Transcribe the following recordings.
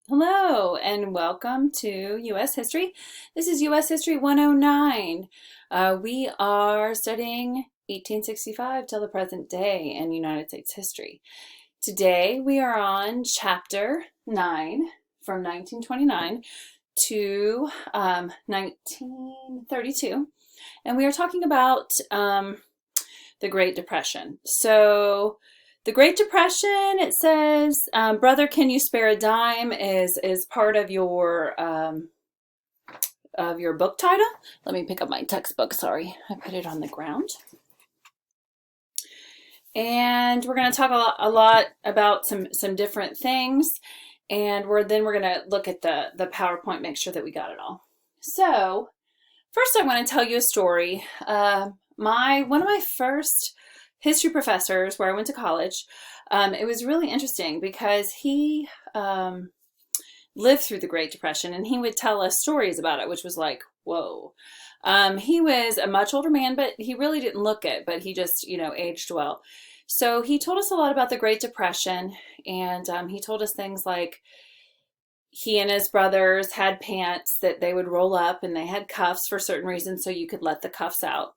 Hello and welcome to U.S. History. This is U.S. History 109. We are studying 1865 till the present day in United States history. Today we are on Chapter 9 from 1929 to 1932, and we are talking about the Great Depression. So the Great Depression, it says, "Brother, can you spare a dime?" is part of your book title. Let me pick up my textbook. Sorry, I put it on the ground. And we're going to talk a lot about some different things, and we're going to look at the PowerPoint, make sure that we got it all. So first, I want to tell you a story. One of my first history professors where I went to college, it was really interesting because he lived through the Great Depression, and he would tell us stories about it, which was like, whoa. He was a much older man, but he really didn't look it, but he just, aged well. So he told us a lot about the Great Depression, and he told us things like he and his brothers had pants that they would roll up, and they had cuffs for certain reasons, so you could let the cuffs out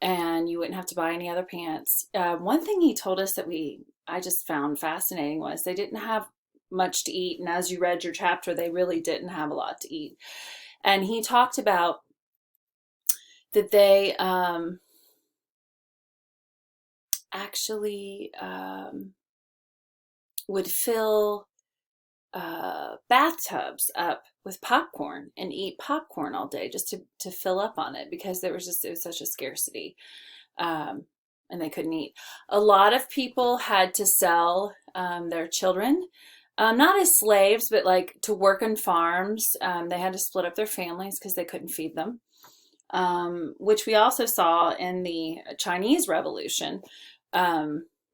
and you wouldn't have to buy any other pants. One thing he told us that I just found fascinating was they didn't have much to eat, and as you read your chapter, they really didn't have a lot to eat. And he talked about that they actually would fill bathtubs up with popcorn and eat popcorn all day just to fill up on it, because it was such a scarcity, and they couldn't eat. A lot of people had to sell their children, not as slaves, but like to work on farms. They had to split up their families because they couldn't feed them, which we also saw in the Chinese Revolution.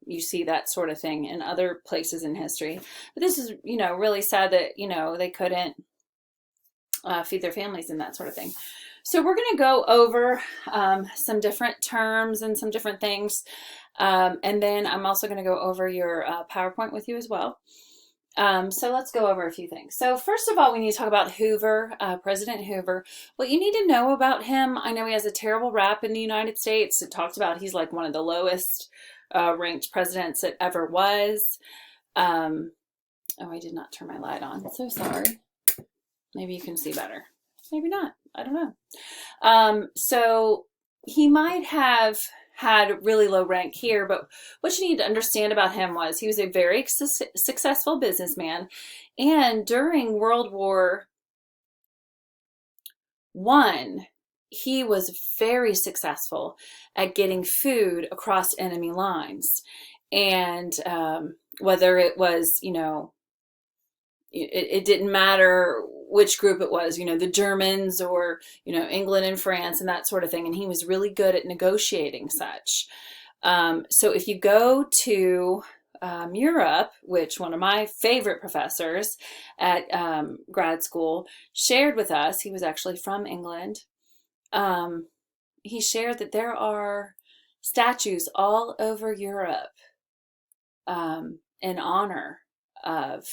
You see that sort of thing in other places in history. But this is, really sad that, they couldn't feed their families and that sort of thing. So we're going to go over some different terms and some different things. And then I'm also going to go over your PowerPoint with you as well. So let's go over a few things. So first of all, we need to talk about Hoover, President Hoover. What you need to know about him, I know he has a terrible rap in the United States. It talks about he's like one of the lowest ranked presidents that ever was. Oh, I did not turn my light on. So sorry. Maybe you can see better. Maybe not. I don't know. So he might have had really low rank here, but what you need to understand about him was he was a very successful businessman, and during World War I, he was very successful at getting food across enemy lines. And whether it was, it didn't matter which group it was, the Germans or, England and France and that sort of thing. And he was really good at negotiating such. So if you go to Europe, which one of my favorite professors at grad school shared with us, he was actually from England. He shared that there are statues all over Europe in honor of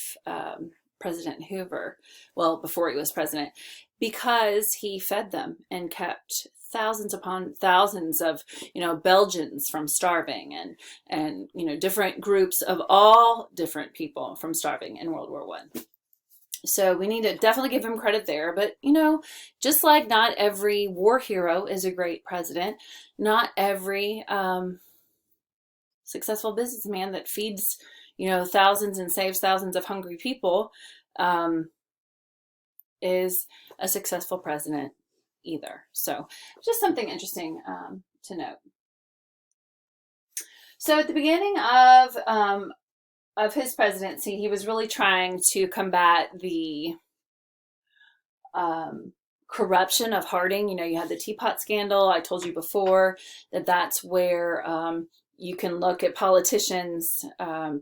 President Hoover, well, before he was president, because he fed them and kept thousands upon thousands of, Belgians from starving, and different groups of all different people from starving in World War I. So we need to definitely give him credit there. But, just like not every war hero is a great president, not every successful businessman that feeds, thousands and saves thousands of hungry people is a successful president either. So just something interesting to note. So at the beginning of his presidency, he was really trying to combat the corruption of Harding. You had the teapot scandal. I told you before that that's where you can look at politicians'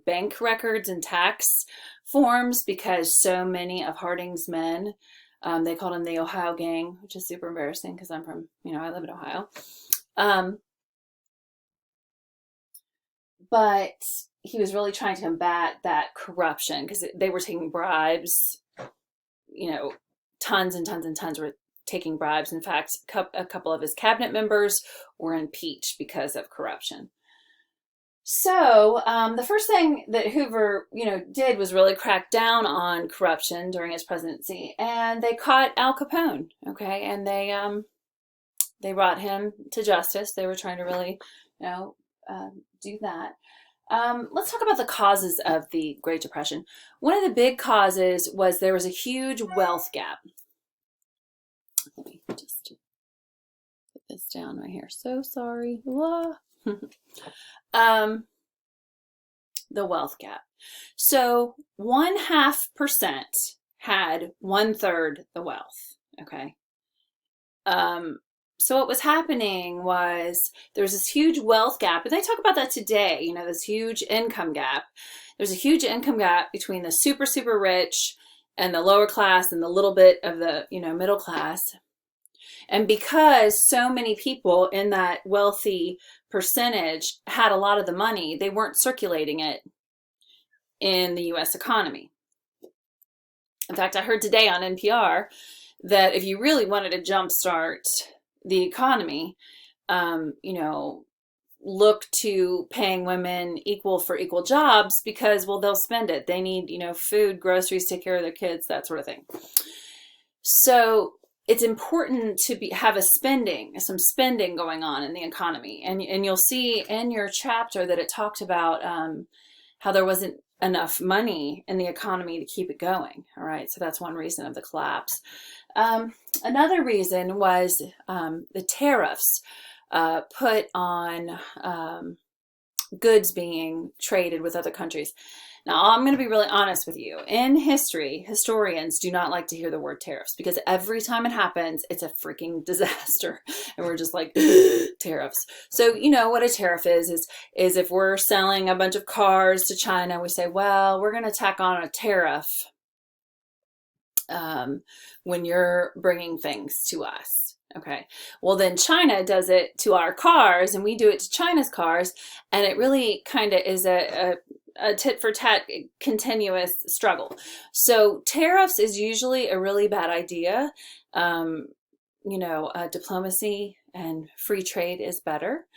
bank records and tax forms, because so many of Harding's men, they called him the Ohio Gang, which is super embarrassing because I'm from, I live in Ohio. But he was really trying to combat that corruption because they were taking bribes, tons and tons and tons were taking bribes. In fact, a couple of his cabinet members were impeached because of corruption. So the first thing that Hoover, did was really crack down on corruption during his presidency, and they caught Al Capone. Okay, and they brought him to justice. They were trying to really, do that. Let's talk about the causes of the Great Depression. One of the big causes was there was a huge wealth gap. Let me just put this down right here. So sorry. The wealth gap. So 0.5% had 1/3 the wealth. Okay. So what was happening was there was this huge wealth gap, and they talk about that today, this huge income gap. There's a huge income gap between the super, super rich and the lower class and the little bit of the, middle class. And because so many people in that wealthy percentage had a lot of the money, they weren't circulating it in the US economy. In fact, I heard today on NPR that if you really wanted to jumpstart the economy, look to paying women equal for equal jobs because, well, they'll spend it. They need, food, groceries, take care of their kids, that sort of thing. So it's important to have some spending going on in the economy. And you'll see in your chapter that it talked about how there wasn't enough money in the economy to keep it going. All right. So that's one reason of the collapse. Another reason was the tariffs put on goods being traded with other countries. Now, I'm going to be really honest with you. In history, historians do not like to hear the word tariffs because every time it happens, it's a freaking disaster. And we're just like, tariffs. So, what a tariff is if we're selling a bunch of cars to China, we say, well, we're going to tack on a tariff when you're bringing things to us. Okay. Well, then China does it to our cars and we do it to China's cars. And it really kind of is a tit for tat continuous struggle. So tariffs is usually a really bad idea. Diplomacy and free trade is better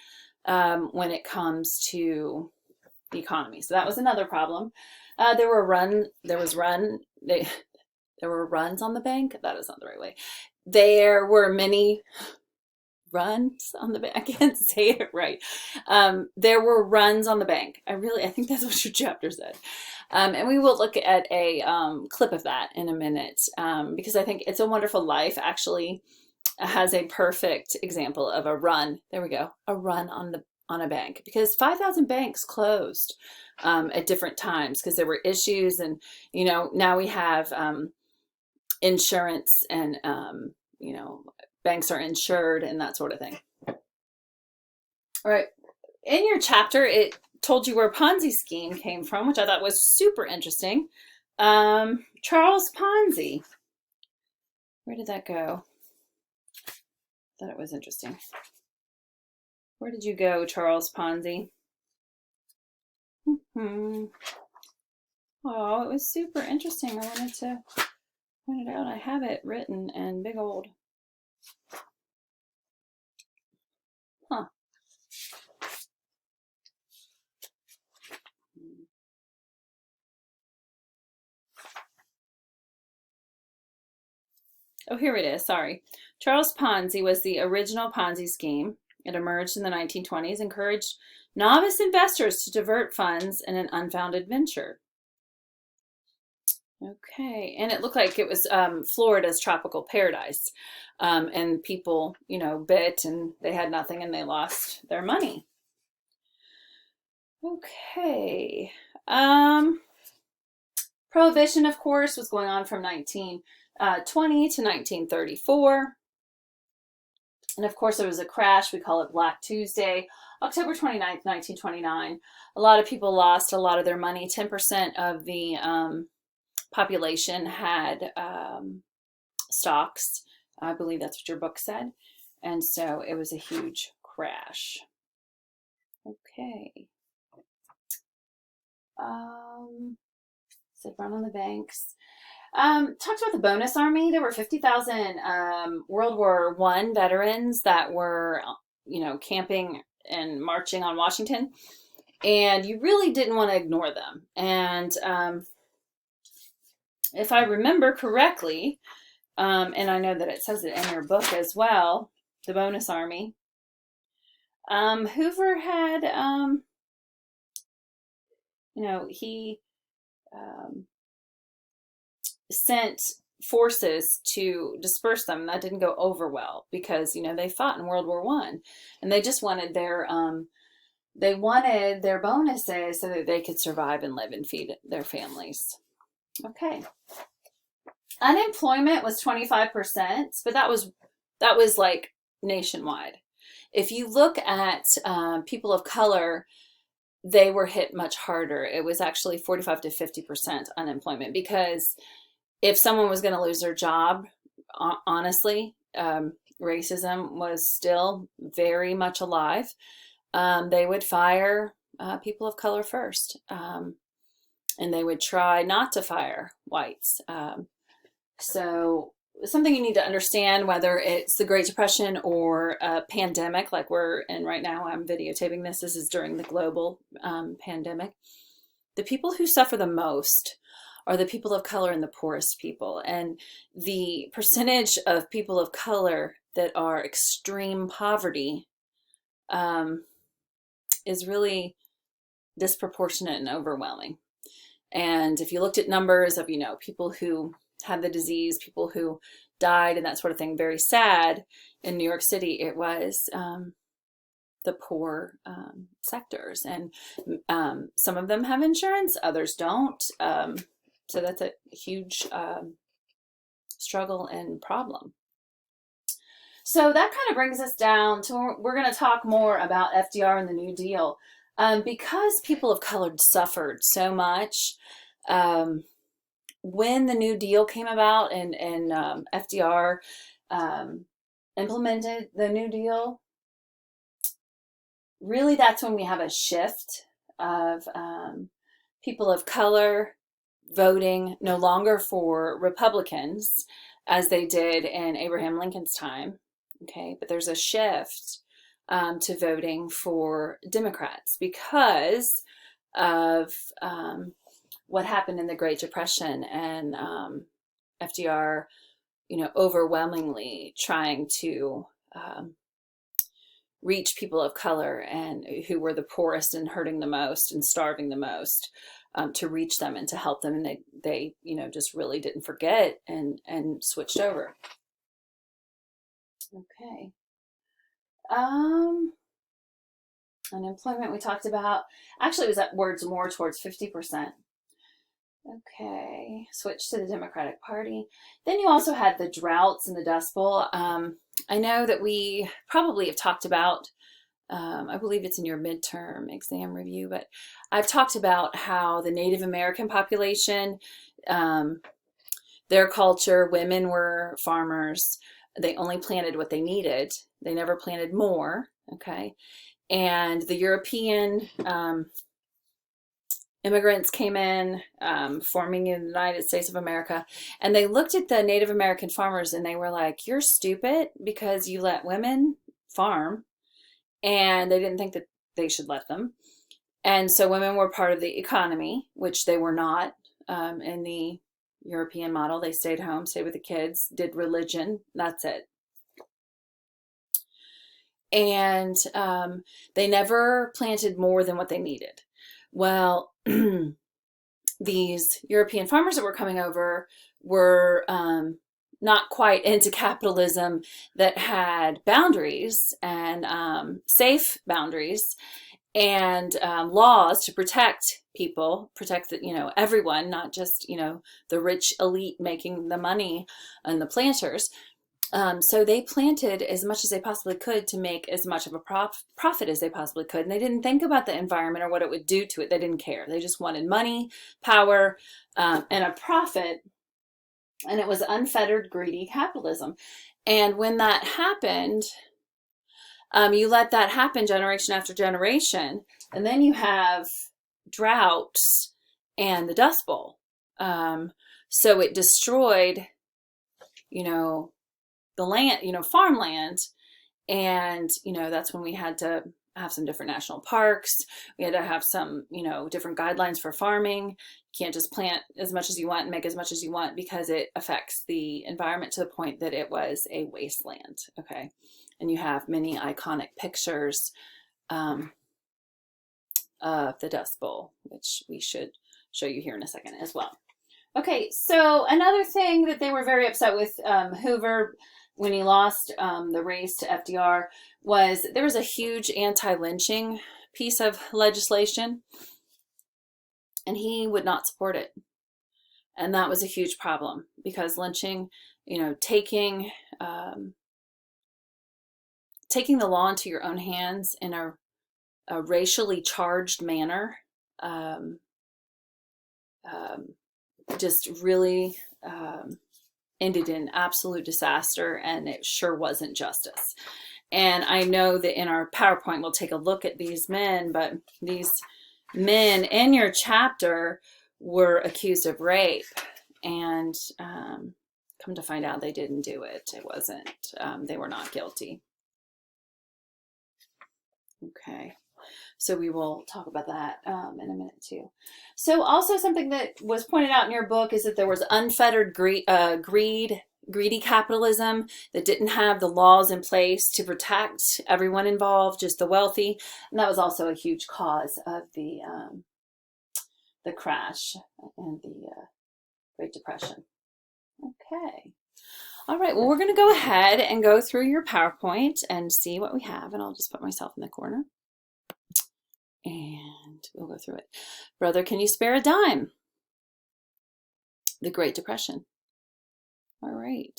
when it comes to the economy. So that was another problem. There were runs on the bank. That is not the right way. There were many runs on the bank. I can't say it right. There were runs on the bank. I think that's what your chapter said. And we will look at a clip of that in a minute because I think It's a Wonderful Life actually has a perfect example of a run. There we go. A run on a bank because 5,000 banks closed at different times because there were issues. And, now we have insurance and, banks are insured and that sort of thing. All right. In your chapter, it told you where Ponzi scheme came from, which I thought was super interesting. Charles Ponzi. Where did that go? I thought it was interesting. Where did you go, Charles Ponzi? Oh, it was super interesting. I wanted to point it out. I have it written and big old. Huh. Oh, here it is. Sorry. Charles Ponzi was the original Ponzi scheme. It emerged in the 1920s, encouraged novice investors to divert funds in an unfounded venture. Okay, and it looked like it was Florida's tropical paradise. And people, bit and they had nothing and they lost their money. Okay. Prohibition, of course, was going on from 1920 to 1934. And of course, there was a crash. We call it Black Tuesday, October 29th, 1929. A lot of people lost a lot of their money. 10% of the population had stocks. I believe that's what your book said. And so it was a huge crash. Okay. Said run on the banks. Talked about the bonus army. There were 50,000 World War I veterans that were, camping and marching on Washington, and you really didn't want to ignore them. And if I remember correctly, and I know that it says it in your book as well, the bonus army. Hoover had, he sent forces to disperse them. That didn't go over well because they fought in World War I, and they just wanted their bonuses so that they could survive and live and feed their families. Okay. Unemployment was 25%, but that was like nationwide. If you look at people of color, they were hit much harder. It was actually 45 to 50% unemployment, because if someone was going to lose their job, honestly, racism was still very much alive. They would fire people of color first, and they would try not to fire whites. So something you need to understand, whether it's the Great Depression or a pandemic like we're in right now. I'm videotaping this. This is during the global pandemic. The people who suffer the most are the people of color and the poorest people. And the percentage of people of color that are extreme poverty is really disproportionate and overwhelming. And if you looked at numbers of, people who had the disease, people who died and that sort of thing, very sad. In New York City, it was the poor sectors. And some of them have insurance, others don't. So that's a huge struggle and problem. So that kind of brings us down to, we're going to talk more about FDR and the New Deal. Because people of color suffered so much, when the New Deal came about and FDR implemented the New Deal, really that's when we have a shift of people of color voting no longer for Republicans as they did in Abraham Lincoln's time. Okay, but there's a shift to voting for Democrats because of what happened in the Great Depression and FDR, overwhelmingly trying to reach people of color and who were the poorest and hurting the most and starving the most, to reach them and to help them. And they just really didn't forget and switched over. Okay. Unemployment we talked about. Actually, it was upwards more towards 50%. Okay, switch to the Democratic Party. Then you also had the droughts and the Dust Bowl. I know that we probably have talked about, I believe it's in your midterm exam review, but I've talked about how the Native American population, their culture, women were farmers. They only planted what they needed. They never planted more, okay? And the European immigrants came in, forming in the United States of America, and they looked at the Native American farmers and they were like, you're stupid because you let women farm, and they didn't think that they should let them. And so women were part of the economy, which they were not in the European model. They stayed home, stayed with the kids, did religion, that's it. And they never planted more than what they needed. Well, these European farmers that were coming over were not quite into capitalism that had boundaries and safe boundaries and laws to protect people, protect everyone, not just the rich elite making the money and the planters. So they planted as much as they possibly could to make as much of a profit as they possibly could. And they didn't think about the environment or what it would do to it. They didn't care. They just wanted money, power, and a profit. And it was unfettered, greedy capitalism. And when that happened, you let that happen generation after generation. And then you have droughts and the Dust Bowl. So it destroyed, the land, farmland. And, that's when we had to have some different national parks. We had to have some, different guidelines for farming. You can't just plant as much as you want and make as much as you want, because it affects the environment to the point that it was a wasteland. Okay. And you have many iconic pictures of the Dust Bowl, which we should show you here in a second as well. Okay, so another thing that they were very upset with Hoover when he lost the race to FDR was there was a huge anti-lynching piece of legislation, and he would not support it. And that was a huge problem, because lynching, taking the law into your own hands in a racially charged manner just really ended in absolute disaster, and it sure wasn't justice. And I know that in our PowerPoint we'll take a look at these men, but these men in your chapter were accused of rape, and come to find out they didn't do it. It wasn't, they were not guilty. Okay. So we will talk about that in a minute too. So also something that was pointed out in your book is that there was unfettered greedy capitalism that didn't have the laws in place to protect everyone involved, just the wealthy. And that was also a huge cause of the crash and the Great Depression. Okay. All right, well, we're going to go ahead and go through your PowerPoint and see what we have. And I'll just put myself in the corner. And we'll go through it. Brother, can you spare a dime? The Great Depression. All right.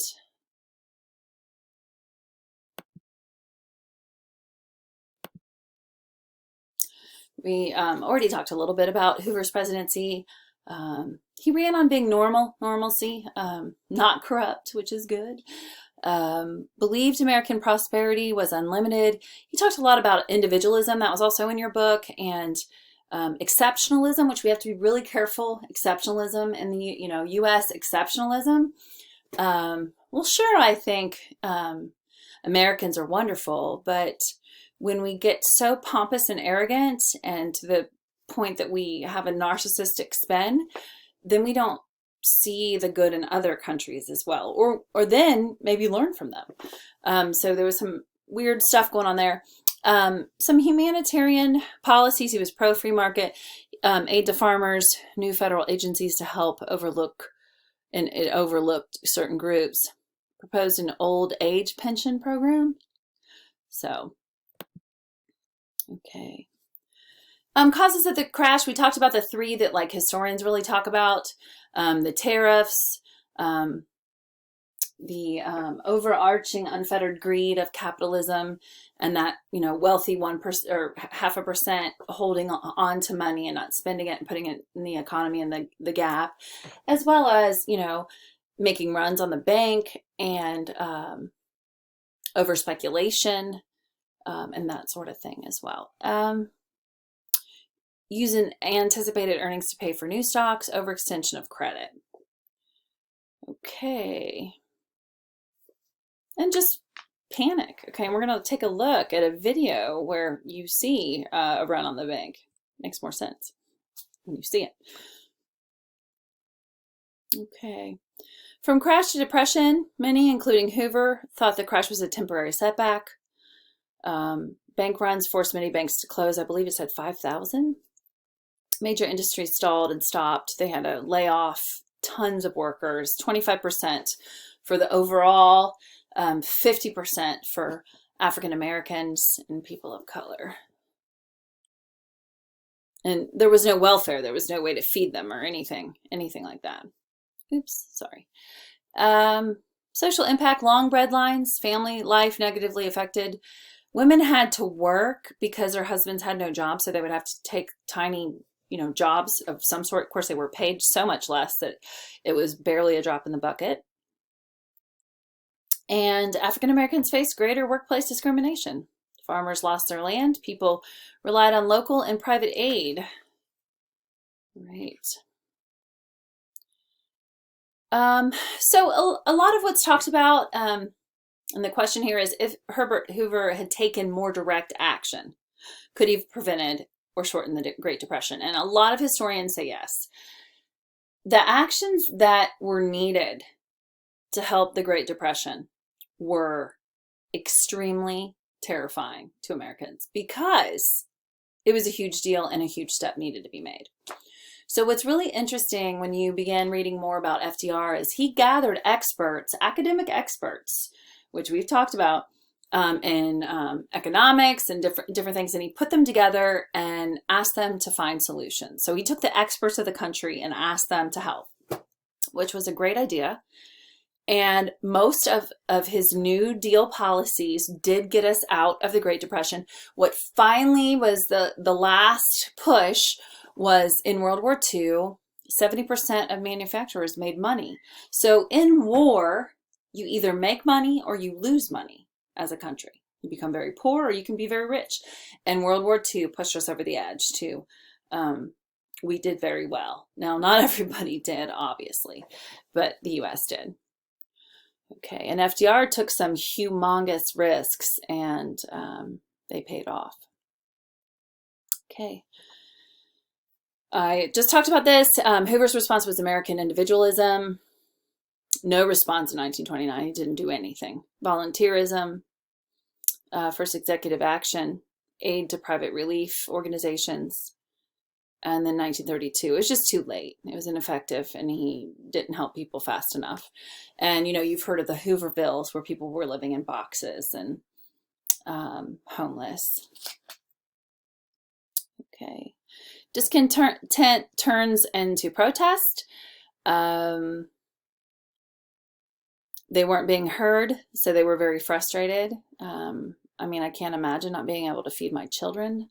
We already talked a little bit about Hoover's presidency. He ran on being normalcy, not corrupt, which is good. Believed American prosperity was unlimited. He talked a lot about individualism. That was also in your book, and exceptionalism, which we have to be really careful. Exceptionalism in the U.S. exceptionalism. Well, sure, I think Americans are wonderful, but when we get so pompous and arrogant, and to the point that we have a narcissistic spin, then we don't see the good in other countries as well, or then maybe learn from them. So there was some weird stuff going on there. Some humanitarian policies. He was pro free market, aid to farmers, new federal agencies to help overlooked certain groups. Proposed an old age pension program. So, okay. Causes of the crash, we talked about the three that historians really talk about. The tariffs, the overarching unfettered greed of capitalism, and that, wealthy 1% or 0.5% holding on to money and not spending it and putting it in the economy and the gap, as well as, making runs on the bank and over speculation and that sort of thing as well. Using anticipated earnings to pay for new stocks, overextension of credit. Okay. And just panic. Okay, and we're going to take a look at a video where you see a run on the bank. Makes more sense when you see it. Okay. From crash to depression, many, including Hoover, thought the crash was a temporary setback. Bank runs forced many banks to close. I believe it said 5,000. Major industries stalled and stopped. They had to lay off tons of workers, 25% for the overall, 50% for African Americans and people of color. And there was no welfare. There was no way to feed them or anything like that. Oops, sorry. Social impact, long bread lines, family life negatively affected. Women had to work because their husbands had no job, so they would have to take tiny jobs of some sort. Of course, they were paid so much less that it was barely a drop in the bucket. And African Americans faced greater workplace discrimination. Farmers lost their land. People relied on local and private aid Right. So a lot of what's talked about, and the question here is, if Herbert Hoover had taken more direct action, could he have prevented or shortened the Great Depression? And a lot of historians say yes. The actions that were needed to help the Great Depression were extremely terrifying to Americans because it was a huge deal and a huge step needed to be made. So what's really interesting when you begin reading more about FDR is he gathered experts, academic experts, which we've talked about, in economics and different things, and he put them together and asked them to find solutions. So he took the experts of the country and asked them to help, which was a great idea. And most of his New Deal policies did get us out of the Great Depression. What finally was the last push was in World War II, 70% of manufacturers made money. So in war, you either make money or you lose money as a country. You become very poor or you can be very rich. And World War II pushed us over the edge too. We did very well. Now, not everybody did, obviously, but the US did. Okay, and FDR took some humongous risks and they paid off. Okay. I just talked about this. Hoover's response was American individualism. No response in 1929. He didn't do anything. Volunteerism, first executive action, aid to private relief organizations, and then 1932. It was just too late. It was ineffective, and he didn't help people fast enough. And, you know, you've heard of the Hoovervilles where people were living in boxes and homeless. Okay. Discontent turns into protest. They weren't being heard, so they were very frustrated. I mean, I can't imagine not being able to feed my children,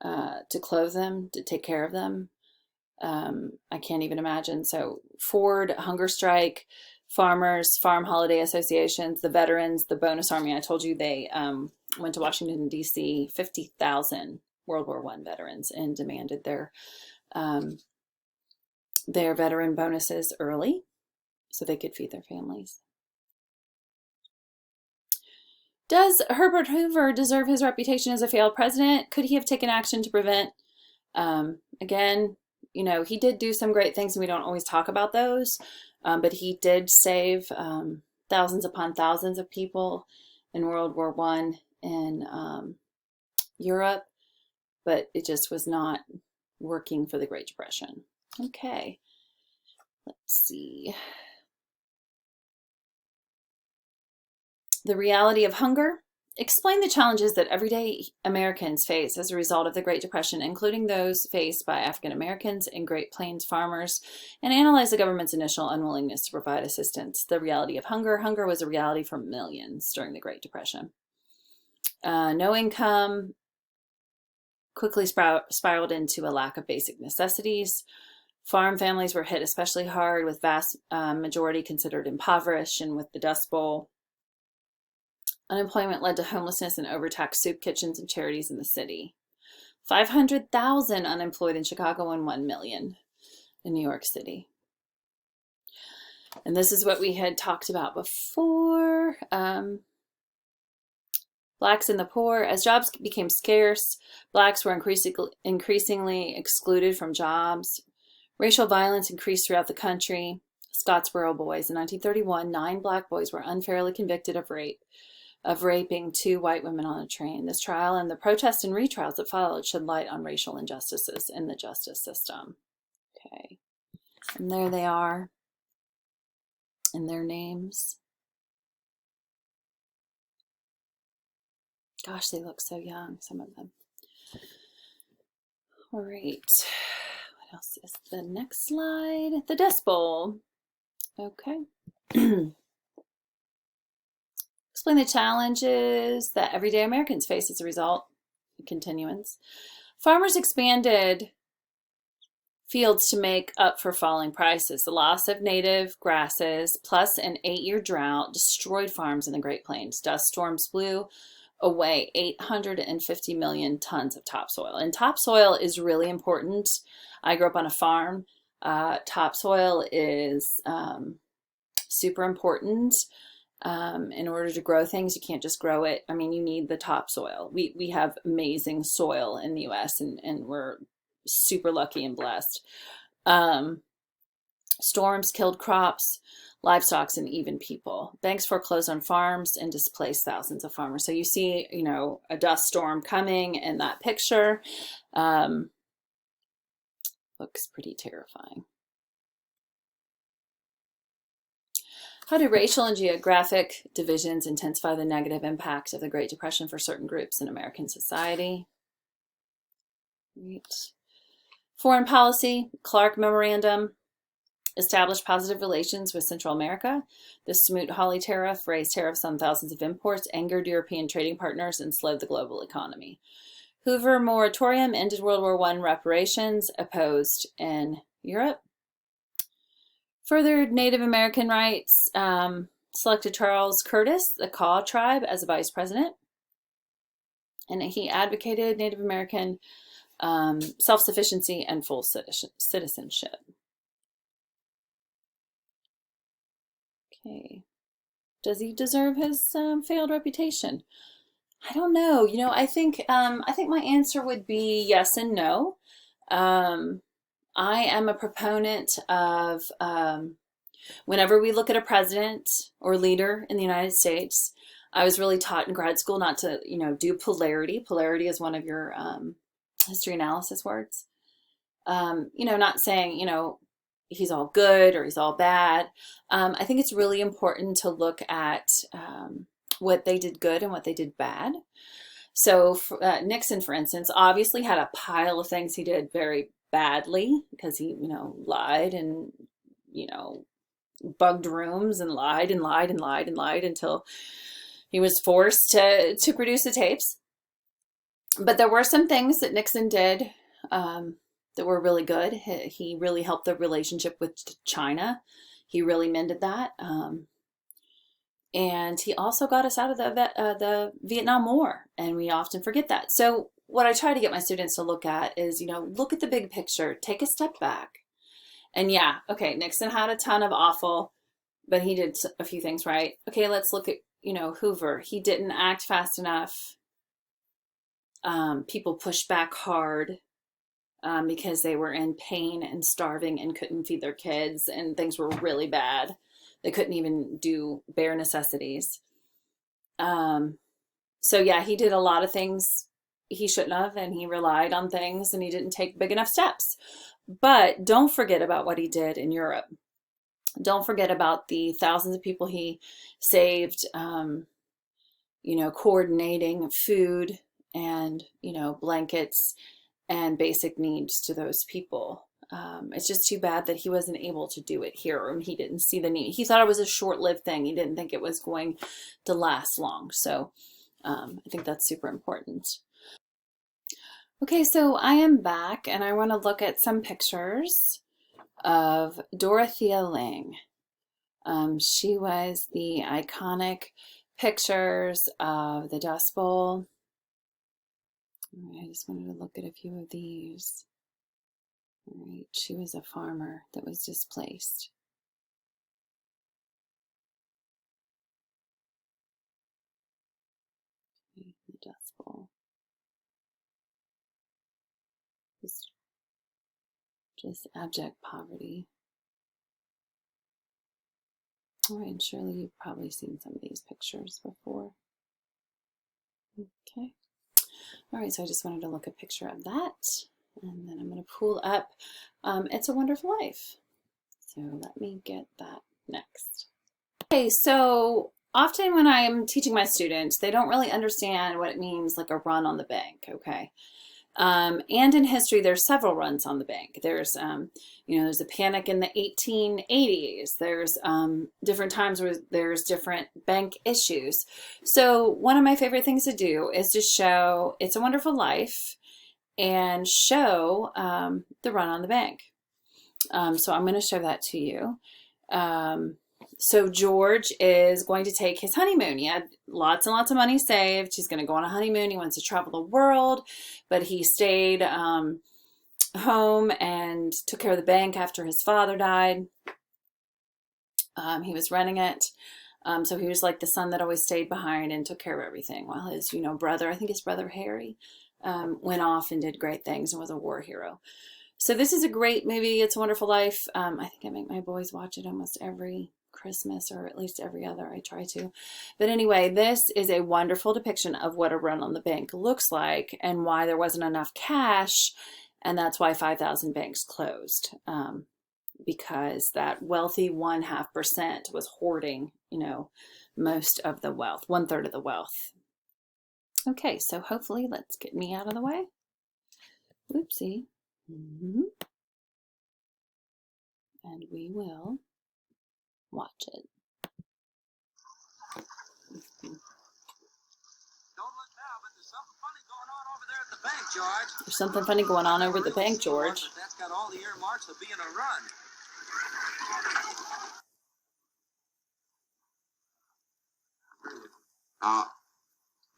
to clothe them, to take care of them. I can't even imagine. So Ford, hunger strike, farmers, farm holiday associations, the veterans, the bonus army. I told you they went to Washington, D.C., 50,000 World War I veterans, and demanded their veteran bonuses early so they could feed their families. Does Herbert Hoover deserve his reputation as a failed president? Could he have taken action to prevent? Again, you know, he did do some great things, and we don't always talk about those, but he did save thousands upon thousands of people in World War I in Europe, but it just was not working for the Great Depression. Okay, let's see. The reality of hunger. Explain the challenges that everyday Americans face as a result of the Great Depression, including those faced by African Americans and Great Plains farmers, and analyze the government's initial unwillingness to provide assistance. The reality of hunger. Hunger was a reality for millions during the Great Depression. No income quickly spiraled into a lack of basic necessities. Farm families were hit especially hard, with vast majority considered impoverished, and with the Dust Bowl. Unemployment led to homelessness and overtaxed soup kitchens and charities in the city. 500,000 unemployed in Chicago and 1 million in New York City. And this is what we had talked about before. Blacks and the poor. As jobs became scarce, blacks were increasingly excluded from jobs. Racial violence increased throughout the country. Scottsboro boys. In 1931, 9 black boys were unfairly convicted of raping 2 white women on a train. This trial and the protests and retrials that followed shed light on racial injustices in the justice system. Okay. And there they are in their names. Gosh, they look so young, some of them. All right. What else is the next slide? The Dust Bowl. Okay. Explain the challenges that everyday Americans face as a result. Continuance. Farmers expanded fields to make up for falling prices. The loss of native grasses plus an 8-year drought destroyed farms in the Great Plains. Dust storms blew away 850 million tons of topsoil. And topsoil is really important. I grew up on a farm. Topsoil is super important. In order to grow things, you can't just grow it. I mean, you need the topsoil. We have amazing soil in the US, and we're super lucky and blessed. Storms killed crops, livestock, and even people. Banks foreclosed on farms and displaced thousands of farmers. So you see, you know, a dust storm coming in that picture. Looks pretty terrifying. How do racial and geographic divisions intensify the negative impacts of the Great Depression for certain groups in American society? Right. Foreign policy, Clark Memorandum established positive relations with Central America. The Smoot-Hawley tariff raised tariffs on thousands of imports, angered European trading partners, and slowed the global economy. Hoover moratorium ended World War I reparations, opposed in Europe. Furthered Native American rights, selected Charles Curtis, the Kaw tribe, as a vice president. And he advocated Native American self-sufficiency and full citizenship. Okay. Does he deserve his failed reputation? I don't know. You know, I think my answer would be yes and no. I am a proponent of whenever we look at a president or leader in the United States, I was really taught in grad school not to, you know, do polarity. Polarity is one of your history analysis words. You know, not saying, you know, he's all good or he's all bad. I think it's really important to look at what they did good and what they did bad. So Nixon, for instance, obviously had a pile of things he did very badly because he, you know, lied and, you know, bugged rooms and lied and lied and lied and lied until he was forced to produce the tapes. But there were some things that Nixon did that were really good. He really helped the relationship with China. He really mended that. And he also got us out of the Vietnam War, and we often forget that. So what I try to get my students to look at is, you know, look at the big picture, take a step back. And yeah, okay, Nixon had a ton of awful, but he did a few things right. Okay, let's look at, you know, Hoover. He didn't act fast enough. People pushed back hard because they were in pain and starving and couldn't feed their kids, and things were really bad. They couldn't even do bare necessities. So yeah, he did a lot of things he shouldn't have, and he relied on things, and he didn't take big enough steps. But don't forget about what he did in Europe. Don't forget about the thousands of people he saved, you know, coordinating food and, you know, blankets and basic needs to those people. It's just too bad that he wasn't able to do it here, and he didn't see the need. He thought it was a short-lived thing. He didn't think it was going to last long. So I think that's super important. Okay, so I am back, and I want to look at some pictures of Dorothea Lange. She was the iconic pictures of the Dust Bowl. I just wanted to look at a few of these. All right, she was a farmer that was displaced. Okay, the Dust Bowl. Just abject poverty. All right, and surely you've probably seen some of these pictures before. Okay. All right, so I just wanted to look at a picture of that, and then I'm going to pull up It's a Wonderful Life. So let me get that next. Okay, so often when I'm teaching my students, they don't really understand what it means, like a run on the bank, okay? And in history, there's several runs on the bank. There's, you know, there's a panic in the 1880s. There's different times where there's different bank issues. So one of my favorite things to do is to show It's a Wonderful Life and show the run on the bank. So I'm going to show that to you. So George is going to take his honeymoon. He had lots and lots of money saved. He's going to go on a honeymoon. He wants to travel the world, but he stayed home and took care of the bank after his father died. He was running it. So he was like the son that always stayed behind and took care of everything while his, brother, I think his brother Harry, went off and did great things and was a war hero. So this is a great movie. It's a Wonderful Life. I think I make my boys watch it almost every Christmas, or at least every other. I try to. But anyway, this is a wonderful depiction of what a run on the bank looks like and why there wasn't enough cash. And that's why 5,000 banks closed. Because that wealthy 0.5% was hoarding, most of the wealth, 1/3 of the wealth. Okay, so hopefully let's get me out of the way. Whoopsie. And we will watch it. Don't look now, but there's something funny going on over there at the bank, George. There's something funny going on over at the bank, George. That's got all the earmarks of being a run.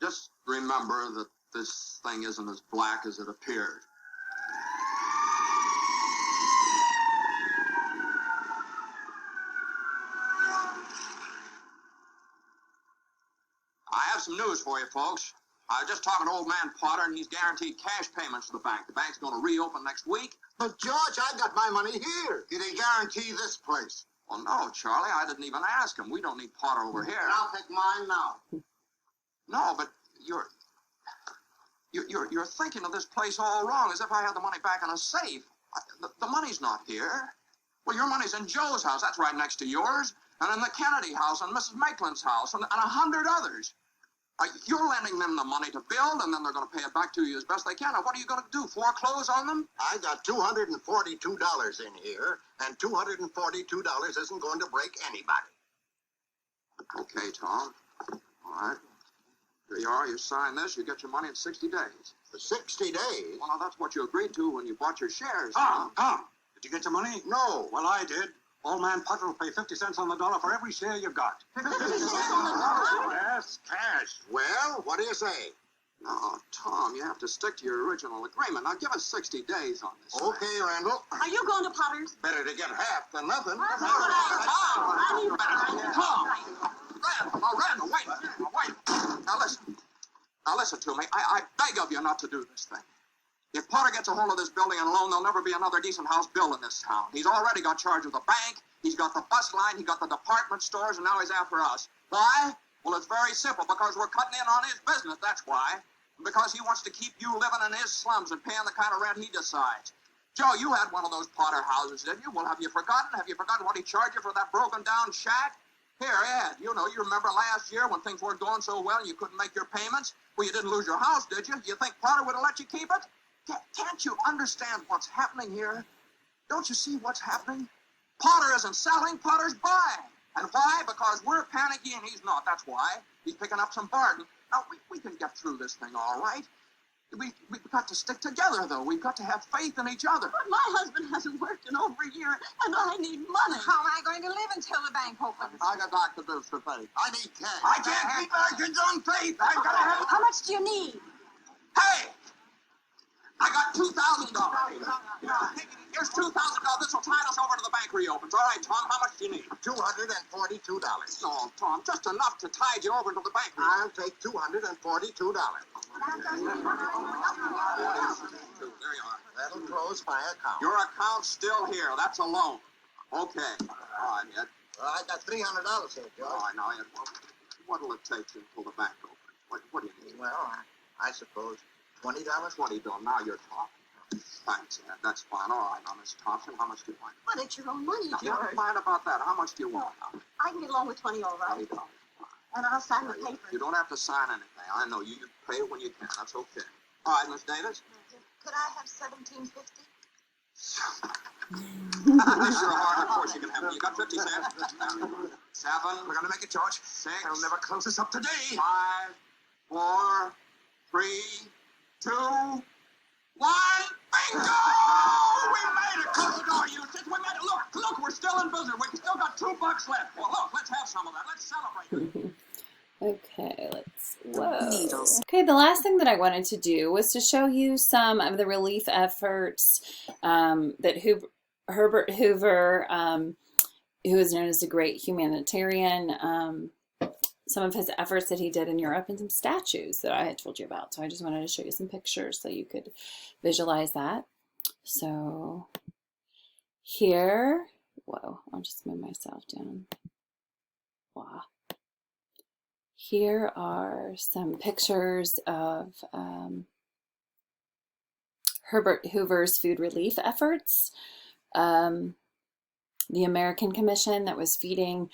Just remember that this thing isn't as black as it appeared. I have some news for you, folks. I was just talking to old man Potter, and he's guaranteed cash payments to the bank. The bank's going to reopen next week. But, George, I got my money here. Did he guarantee this place? Well, no, Charlie, I didn't even ask him. We don't need Potter over here. I'll take mine now. No, but you're thinking of this place all wrong, as if I had the money back in a safe. The money's not here. Well, your money's in Joe's house. That's right next to yours. And in the Kennedy house, and Mrs. Maitland's house, and 100 others. You're lending them the money to build, and then they're going to pay it back to you as best they can. Now, what are you going to do, foreclose on them? I got $242 in here, and $242 isn't going to break anybody. Okay, Tom. All right. Here you are. You sign this. You get your money in 60 days. For 60 days? Well, now, that's what you agreed to when you bought your shares. Tom, did you get your money? No. Well, I did. Old man Potter will pay 50 cents on the dollar for every share you've got. 50 cents on the dollar? Yes, cash. Well, what do you say? No, Tom, you have to stick to your original agreement. Now, give us 60 days on this. Okay, Randall. Are you going to Potter's? Better to get half than nothing. Randall, wait. Now, listen to me. I beg of you not to do this thing. If Potter gets a hold of this building and loan, there'll never be another decent house built in this town. He's already got charge of the bank, he's got the bus line, he got the department stores, and now he's after us. Why? Well, it's very simple. Because we're cutting in on his business, that's why. Because he wants to keep you living in his slums and paying the kind of rent he decides. Joe, you had one of those Potter houses, didn't you? Well, have you forgotten? Have you forgotten what he charged you for that broken-down shack? Here, Ed, you remember last year when things weren't going so well and you couldn't make your payments? Well, you didn't lose your house, did you? You think Potter would have let you keep it? Can't you understand what's happening here? Don't you see what's happening? Potter isn't selling, Potter's buying. And why? Because we're panicky and he's not. That's why. He's picking up some bargain. Now, we can get through this thing all right. We've got to stick together, though. We've got to have faith in each other. But my husband hasn't worked in over a year, and I need money. How am I going to live until the bank opens? I got doctor bills to pay. I need cash. I can't keep margins on faith. I've got to have... How much do you need? Hey! I got $2,000. Here's $2,000. This will tide us over to the bank reopens. All right, Tom, how much do you need? $242. No, Tom, just enough to tide you over to the bank. I'll take $242. There you are. That'll close my account. Your account's still here. That's a loan. Okay. All right, Ed. Well, I got $300 here, George. All right, now, Ed, what'll it take until the bank opens? What do you need? Well, I suppose $20. $20. Now you're talking. Thanks, Ed. That's fine. All right, now, Miss Thompson, how much do you want? But it's your own money, Now, George. never mind about that. How much do you want? I can get along with 20, all right. $20. And I'll sign the paper. You don't have to sign anything. I know you pay it when you can. That's okay. All right, Miss Davis. Could I have $17.50? Sure, hard. Of course you can have it. You got 50 cents. 7. We're going to make it, George. 6. They'll never close us up today. 5, 4, 3, 2, 1. Bingo! We made it. Close the door, you. We made it. Look, we're still in business. We still got $2 left. Well, look, let's have some of that. Let's celebrate. Okay, whoa. Okay, the last thing that I wanted to do was to show you some of the relief efforts that Herbert Hoover, who is known as the great humanitarian, some of his efforts that he did in Europe, and some statues that I had told you about. So I just wanted to show you some pictures so you could visualize that. So here, whoa, I'll just move myself down. Wow. Here are some pictures of Herbert Hoover's food relief efforts. The American Commission that was feeding,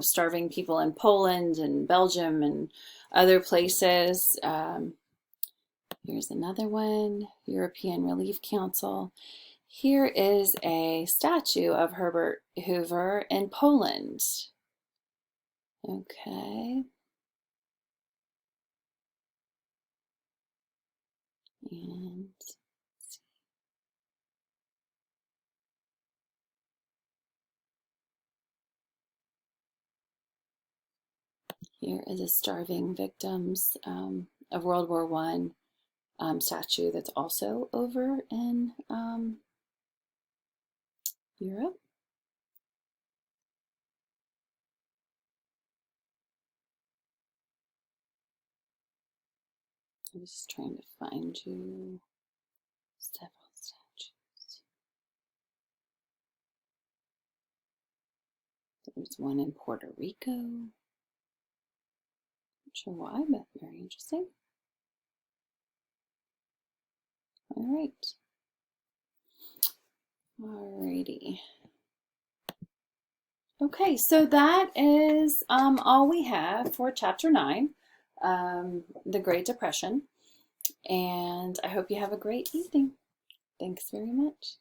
starving people in Poland and Belgium and other places. Here's another one, European Relief Council. Here is a statue of Herbert Hoover in Poland. Okay. And here is a starving victims of World War I statue that's also over in Europe. I'm just trying to find you several statues. There's one in Puerto Rico. Not sure why, but very interesting. All right. Alrighty. Okay, so that is all we have for Chapter 9, the Great Depression. And I hope you have a great evening. Thanks very much.